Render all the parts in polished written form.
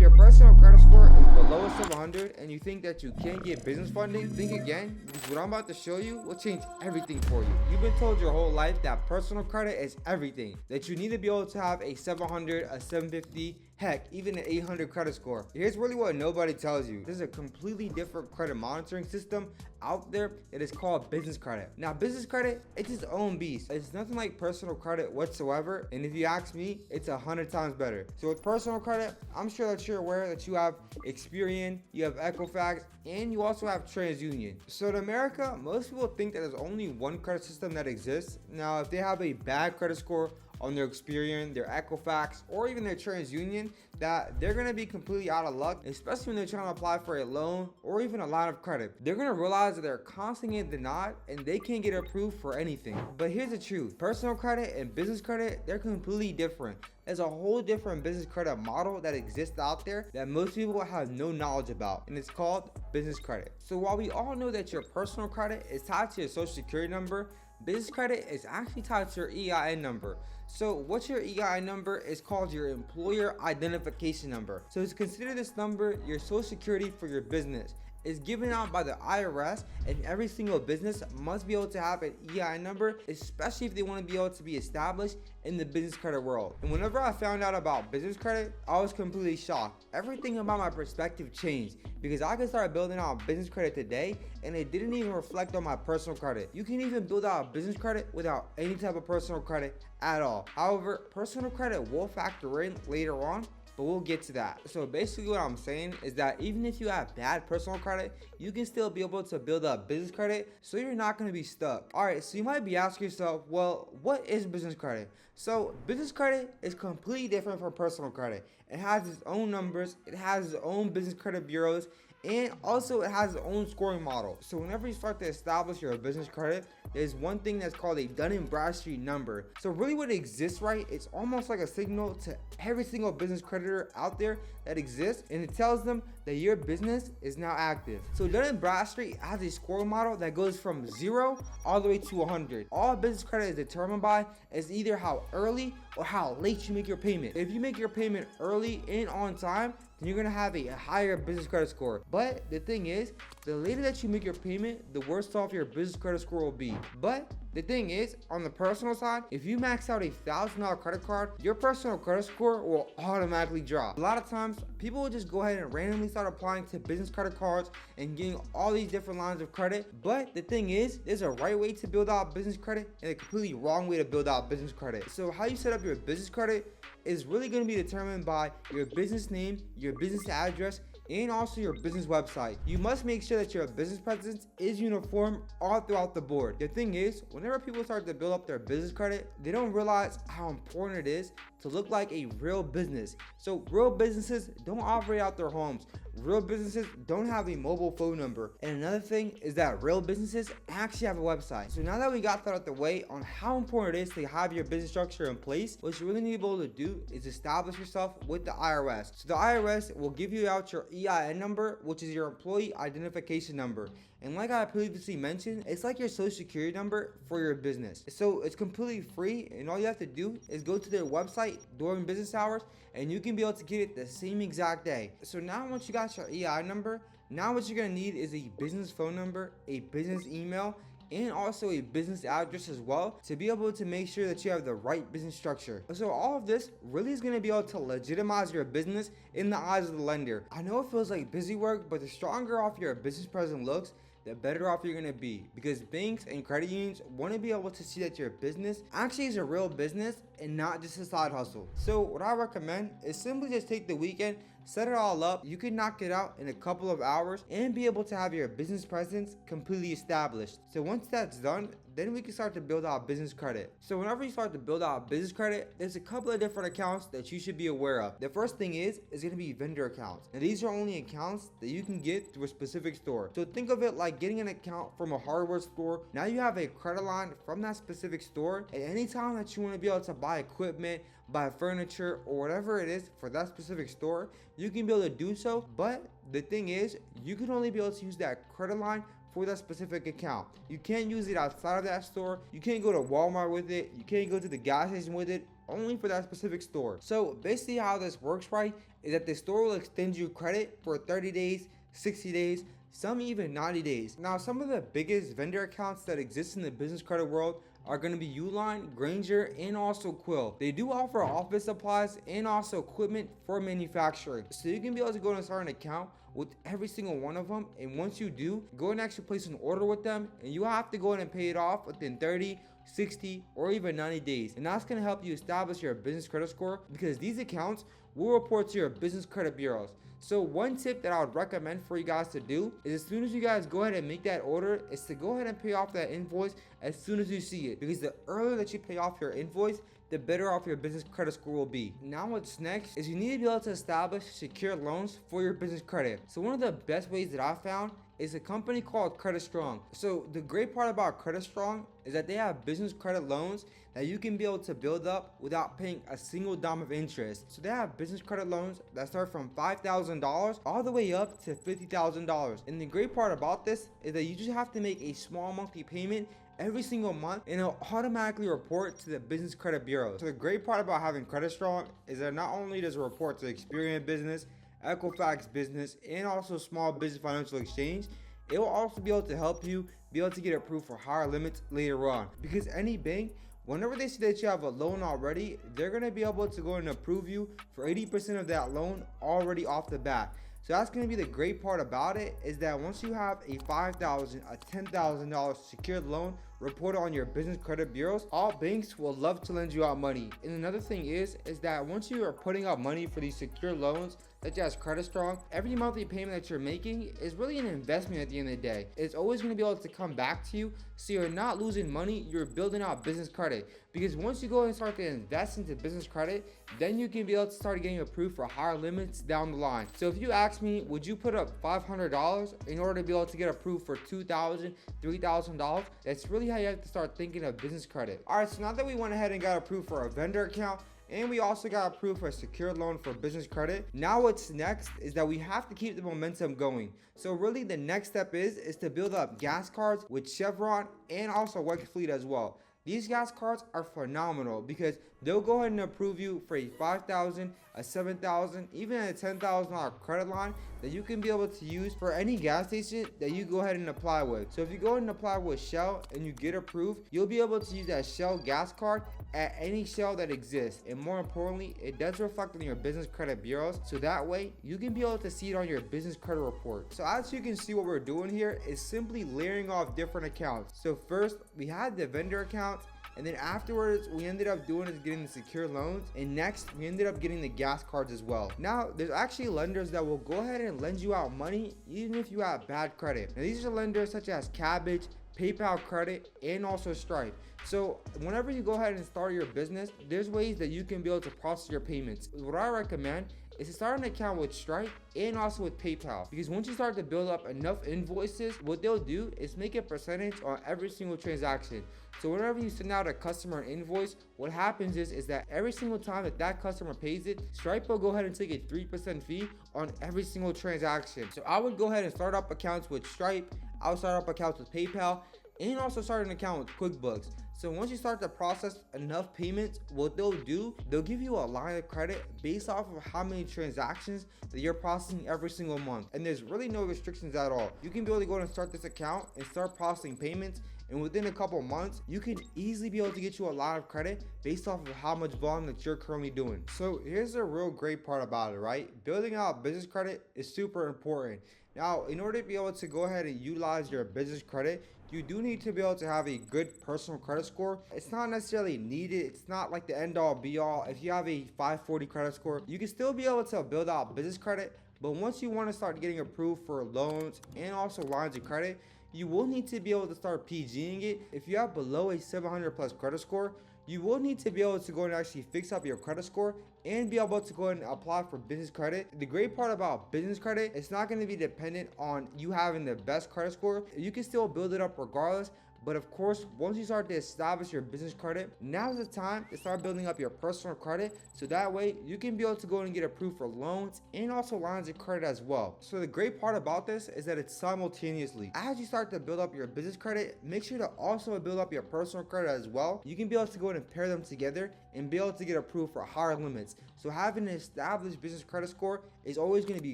your personal credit score is below a 700 and you think that you can't get business funding, think again, because what I'm about to show you will change everything for you. You've been told your whole life that personal credit is everything, that you need to be able to have a 700, a 750, heck, even an 800 credit score. Here's really what nobody tells you. There's a completely different credit monitoring system out there that is called business credit. Now, business credit, it's its own beast. It's nothing like personal credit whatsoever, and if you ask me, it's 100 times better. So with personal credit, I'm sure that you're aware that you have Experian, you have Equifax, and you also have TransUnion. So in America, most people think that there's only one credit system that exists. Now, if they have a bad credit score on their Experian, their Equifax, or even their TransUnion, that they're gonna be completely out of luck, especially when they're trying to apply for a loan or even a line of credit. They're gonna realize that they're constantly getting denied and they can't get approved for anything. But here's the truth, personal credit and business credit, they're completely different. There's a whole different business credit model that exists out there that most people have no knowledge about, and it's called business credit. So while we all know that your personal credit is tied to your social security number, business credit is actually tied to your EIN number. So what's your EIN number is called your employer identification number. So it's considered this number your social security for your business. Is given out by the IRS, and every single business must be able to have an EIN number, especially if they want to be able to be established in the business credit world. And whenever I found out about business credit, I was completely shocked. Everything about my perspective changed because I could start building out business credit today and it didn't even reflect on my personal credit. You can even build out business credit without any type of personal credit at all. However, personal credit will factor in later on, but we'll get to that. So basically what I'm saying is that even if you have bad personal credit, you can still be able to build up business credit so you're not going to be stuck. All right, so you might be asking yourself, well, what is business credit? So business credit is completely different from personal credit. It has its own numbers, it has its own business credit bureaus, and also it has its own scoring model. So whenever you start to establish your business credit, there's one thing that's called a Dun & Bradstreet number. So really what exists, right, it's almost like a signal to every single business creditor out there that exists, and it tells them that your business is now active. So Dun & Bradstreet has a scoring model that goes from 0 all the way to 100. All business credit is determined by is either how early or how late you make your payment. If you make your payment early and on time, then you're gonna have a higher business credit score. But the thing is, the later that you make your payment, the worse off your business credit score will be. But the thing is, on the personal side, if you max out a $1,000 credit card, your personal credit score will automatically drop. A lot of times, people will just go ahead and randomly start applying to business credit cards and getting all these different lines of credit. But the thing is, there's a right way to build out business credit and a completely wrong way to build out business credit. So how you set up your business credit is really going to be determined by your business name, your business address, and also your business website. You must make sure that your business presence is uniform all throughout the board. The thing is, whenever people start to build up their business credit, they don't realize how important it is to look like a real business. So real businesses don't operate out their homes. Real businesses don't have a mobile phone number. And another thing is that real businesses actually have a website. So now that we got that out the way on how important it is to have your business structure in place, what you really need to be able to do is establish yourself with the IRS. So the IRS will give you out your EIN number, which is your employee identification number. And like I previously mentioned, it's like your social security number for your business. So it's completely free, and all you have to do is go to their website during business hours and you can be able to get it the same exact day. So now once you got your EIN number, now what you're gonna need is a business phone number, a business email, and also a business address as well to be able to make sure that you have the right business structure. So all of this really is going to be able to legitimize your business in the eyes of the lender. I know it feels like busy work, but the stronger off your business presence looks, the better off you're going to be, because banks and credit unions want to be able to see that your business actually is a real business and not just a side hustle. So what I recommend is simply just take the weekend, set it all up. You can knock it out in a couple of hours and be able to have your business presence completely established. So once that's done, then we can start to build out business credit. So whenever you start to build out business credit, there's a couple of different accounts that you should be aware of. The first thing is going to be vendor accounts. Now these are only accounts that you can get through a specific store. So think of it like getting an account from a hardware store. Now you have a credit line from that specific store, and anytime that you want to be able to buy equipment, buy furniture, or whatever it is for that specific store, you can be able to do so. But the thing is, you can only be able to use that credit line for that specific account. You can't use it outside of that store. You can't go to Walmart with it. You can't go to the gas station with it, only for that specific store. So basically how this works, right, is that the store will extend you credit for 30 days, 60 days, some even 90 days. Now, some of the biggest vendor accounts that exist in the business credit world are going to be Uline, Granger, and also Quill. They do offer office supplies and also equipment for manufacturing. So you can be able to go and start an account with every single one of them. And once you do, go and actually place an order with them, and you have to go in and pay it off within 30, 60, or even 90 days. And that's going to help you establish your business credit score, because these accounts will report to your business credit bureaus. So one tip that I would recommend for you guys to do is, as soon as you guys go ahead and make that order, is to go ahead and pay off that invoice as soon as you see it, because the earlier that you pay off your invoice, the better off your business credit score will be. Now what's next is you need to be able to establish secure loans for your business credit. So one of the best ways that I found is a company called Credit Strong. So the great part about Credit Strong is that they have business credit loans that you can be able to build up without paying a single dime of interest. So they have business credit loans that start from $5,000 all the way up to $50,000. And the great part about this is that you just have to make a small monthly payment every single month, and it'll automatically report to the business credit bureau. So the great part about having Credit Strong is that not only does it report to Experian Business, Equifax Business, and also Small Business Financial Exchange, it will also be able to help you be able to get approved for higher limits later on. Because any bank, whenever they see that you have a loan already, they're going to be able to go and approve you for 80% of that loan already off the bat. So that's going to be the great part about it, is that once you have a $5,000, a $10,000 secured loan reported on your business credit bureaus, all banks will love to lend you out money. And another thing is that once you are putting out money for these secure loans, such as Credit Strong, every monthly payment that you're making is really an investment at the end of the day. It's always going to be able to come back to you, so you're not losing money, you're building out business credit. Because once you go and start to invest into business credit, then you can be able to start getting approved for higher limits down the line. So if you ask me, would you put up $500 in order to be able to get approved for $2,000, $3,000? That's really how you have to start thinking of business credit. All right, so now that we went ahead and got approved for a vendor account, and we also got approved for a secured loan for business credit, now what's next is that we have to keep the momentum going. So really the next step is to build up gas cards with Chevron and also Wix Fleet as well. These gas cards are phenomenal because they'll go ahead and approve you for a $5,000, a $7,000, even a $10,000 credit line that you can be able to use for any gas station that you go ahead and apply with. So if you go ahead and apply with Shell and you get approved, you'll be able to use that Shell gas card at any Shell that exists. And more importantly, it does reflect on your business credit bureaus, so that way you can be able to see it on your business credit report. So as you can see, what we're doing here is simply layering off different accounts. So first we had the vendor account, and then afterwards we ended up doing is getting the secure loans, and next we ended up getting the gas cards as well. Now there's actually lenders that will go ahead and lend you out money even if you have bad credit. Now these are lenders such as Cabbage, PayPal Credit, and also Stripe. So whenever you go ahead and start your business, there's ways that you can be able to process your payments. What I recommend is to start an account with Stripe and also with PayPal, because once you start to build up enough invoices, what they'll do is make a percentage on every single transaction. So whenever you send out a customer an invoice, what happens is that every single time that customer pays it, Stripe will go ahead and take a 3% fee on every single transaction. So I would go ahead and start up accounts with Stripe, I would start up accounts with PayPal, and also start an account with QuickBooks. So once you start to process enough payments, what they'll do, they'll give you a line of credit based off of how many transactions that you're processing every single month. And there's really no restrictions at all. You can be able to go and start this account and start processing payments, and within a couple months, you can easily be able to get you a lot of credit based off of how much volume that you're currently doing. So here's the real great part about it, right? Building out business credit is super important. Now, in order to be able to go ahead and utilize your business credit, you do need to be able to have a good personal credit score. It's not necessarily needed. It's not like the end all be all. If you have a 540 credit score, you can still be able to build out business credit. But once you want to start getting approved for loans and also lines of credit, you will need to be able to start PGing it. If you have below a 700 plus credit score, you will need to be able to go and actually fix up your credit score and be able to go and apply for business credit. The great part about business credit, it's not going to be dependent on you having the best credit score. You can still build it up regardless. But of course, once you start to establish your business credit, now's the time to start building up your personal credit, so that way you can be able to go and get approved for loans and also lines of credit as well. So the great part about this is that it's simultaneously. As you start to build up your business credit, make sure to also build up your personal credit as well. You can be able to go and pair them together and be able to get approved for higher limits. So having an established business credit score is always going to be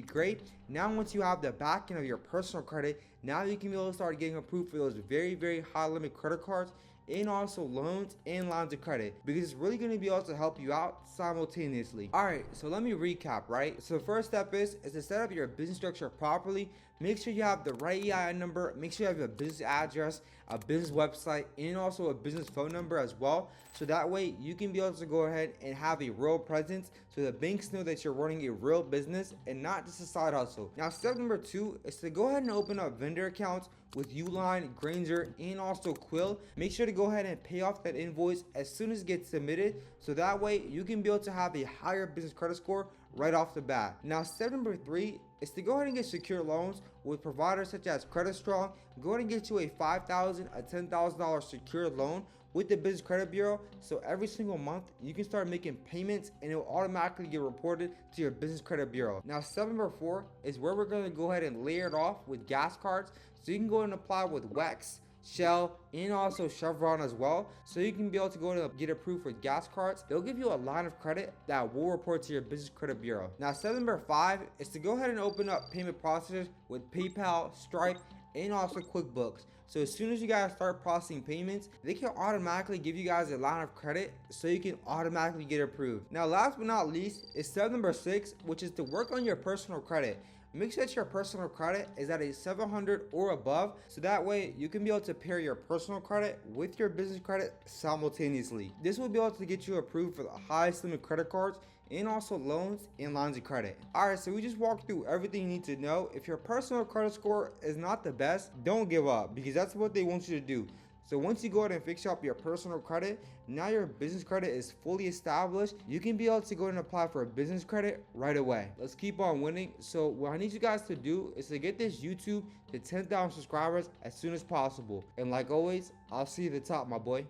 great. Now once you have the backing of your personal credit, now you can be able to start getting approved for those very high limit credit cards, and also loans and lines of credit, because it's really going to be able to help you out simultaneously. All right, so let me recap, right? So the first step is to set up your business structure properly. Make sure you have the right EIN number, make sure you have a business address, a business website, and also a business phone number as well. So that way you can be able to go ahead and have a real presence, so the banks know that you're running a real business and not just a side hustle. Now step number 2 is to go ahead and open up vendor accounts with Uline, Granger, and also Quill. Make sure to go ahead and pay off that invoice as soon as it gets submitted, so that way you can be able to have a higher business credit score right off the bat. Now step number 3 is to go ahead and get secure loans with providers such as Credit Strong. Go ahead and get you a $5,000, a $10,000 secured loan with the Business Credit Bureau, so every single month you can start making payments and it will automatically get reported to your Business Credit Bureau. Now step number 4 is where we're going to go ahead and layer it off with gas cards, so you can go ahead and apply with WEX, Shell, and also Chevron as well, so you can be able to go to get approved for gas cards. They'll give you a line of credit that will report to your Business Credit Bureau. Now step number 5 is to go ahead and open up payment processors with PayPal, Stripe, and also QuickBooks. So as soon as you guys start processing payments, they can automatically give you guys a line of credit, so you can automatically get approved. Now last but not least is step number 6, which is to work on your personal credit. Make sure that your personal credit is at a 700 or above, so that way you can be able to pair your personal credit with your business credit simultaneously. This will be able to get you approved for the highest limit credit cards and also loans and lines of credit. Alright, so we just walked through everything you need to know. If your personal credit score is not the best, don't give up, because that's what they want you to do. So once you go ahead and fix up your personal credit, now your business credit is fully established. You can be able to go ahead and apply for a business credit right away. Let's keep on winning. So what I need you guys to do is to get this YouTube to 10,000 subscribers as soon as possible. And like always, I'll see you at the top, my boy.